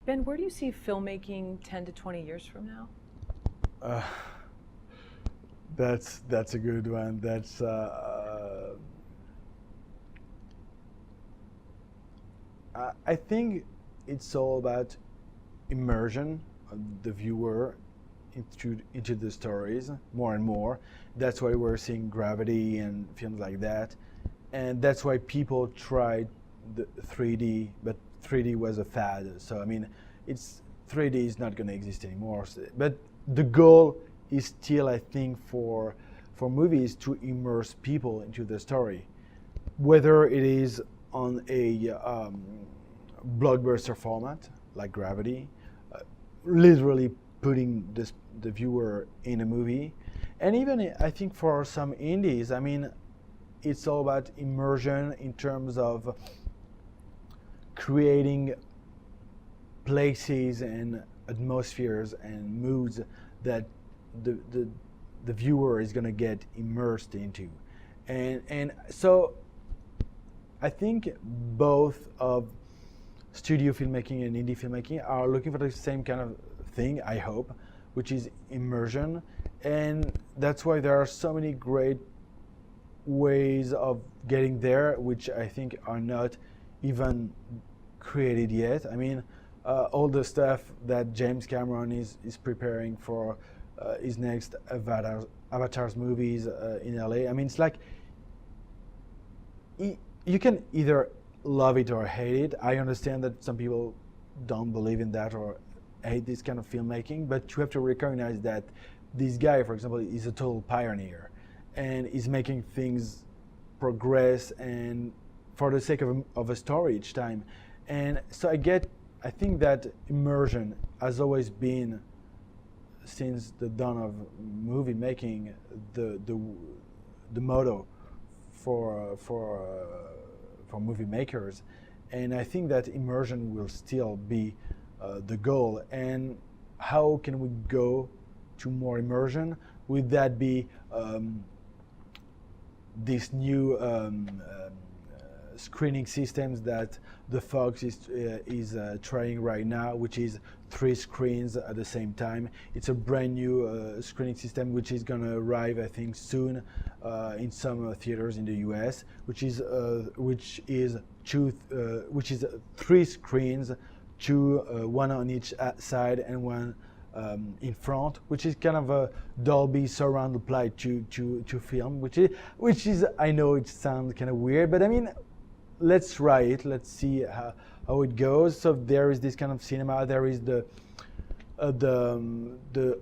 Ben, where do you see filmmaking 10 to 20 years from now? Uh, that's a good one. I think it's all about immersion of the viewer into the stories more and more. That's why we're seeing Gravity and films like that, and that's why people tried the 3D, but 3D was a fad. So I mean, it's 3D is not going to exist anymore. But the goal is still, I think, for movies to immerse people into the story, whether it is on a blockbuster format like Gravity, literally putting the viewer in a movie, and even I think for some indies, I mean, it's all about immersion in terms of creating places and atmospheres and moods that the the, the viewer is going to get immersed into, and so I think both of studio filmmaking and indie filmmaking are looking for the same kind of thing, I hope, which is immersion. And that's why there are so many great ways of getting there, which I think are not even created yet. I mean, all the stuff that James Cameron is preparing for his next Avatar's movies in LA. I mean, it's like you can either love it or hate it. I understand that some people don't believe in that or hate this kind of filmmaking, but you have to recognize that this guy, for example, is a total pioneer and is making things progress and for the sake of a story each time. And so I think that immersion has always been, since the dawn of movie making, the motto for movie makers, and I think that immersion will still be the goal. And how can we go to more immersion? Would that be this new screening systems that the Fox is trying right now, which is 3 screens at the same time. It's a brand new screening system which is going to arrive, I think, soon in some theaters in the U.S., which is 3 screens, one on each side and one in front, which is kind of a Dolby surround applied to film, which is I know it sounds kind of weird, but I mean, let's try it. Let's see how it goes. So there is this kind of cinema. There is the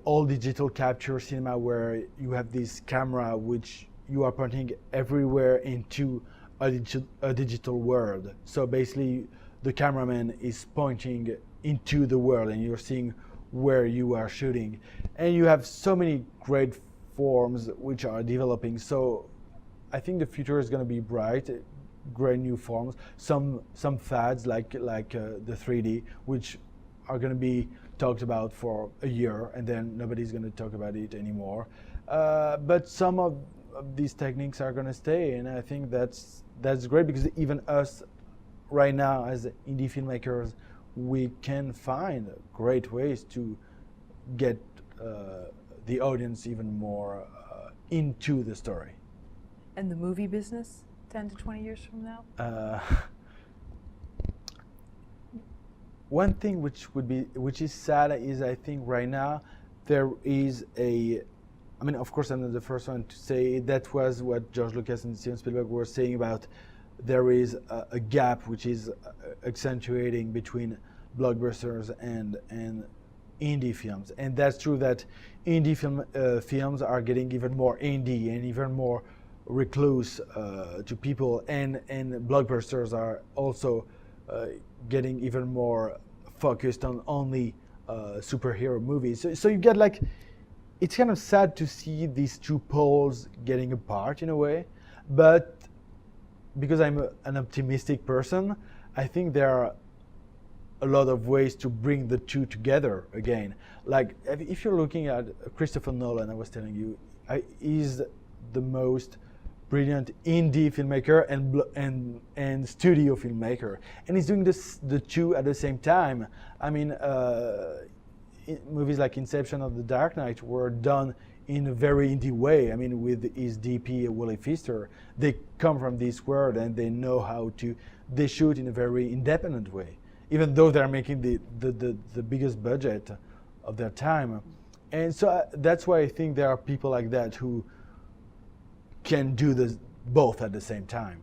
all digital capture cinema where you have this camera which you are pointing everywhere into a digital world. So basically, the cameraman is pointing into the world, and you're seeing where you are shooting. And you have so many great forms which are developing. So I think the future is going to be bright. Great new forms, some fads like the 3D, which are going to be talked about for a year and then nobody's going to talk about it anymore. But some of these techniques are going to stay, and I think that's great, because even us right now as indie filmmakers, we can find great ways to get the audience even more into the story. And the movie business 10 to 20 years from now? One thing which is sad is, I think right now there is I mean, of course I'm not the first one to say it. That was what George Lucas and Steven Spielberg were saying about there is a gap which is accentuating between blockbusters and indie films, and that's true that indie films are getting even more indie and even more recluse to people, and blockbusters are also getting even more focused on only superhero movies. So you get like, it's kind of sad to see these two poles getting apart in a way, but because I'm an optimistic person, I think there are a lot of ways to bring the two together again. Like if you're looking at Christopher Nolan, I was telling you, he's the most brilliant indie filmmaker and studio filmmaker, and he's doing the two at the same time. I mean, movies like Inception or The Dark Knight were done in a very indie way. I mean, with his DP Willie Pfister, they come from this world and they know how to. They shoot in a very independent way, even though they're making the biggest budget of their time. And so that's why I think there are people like that who can do both at the same time.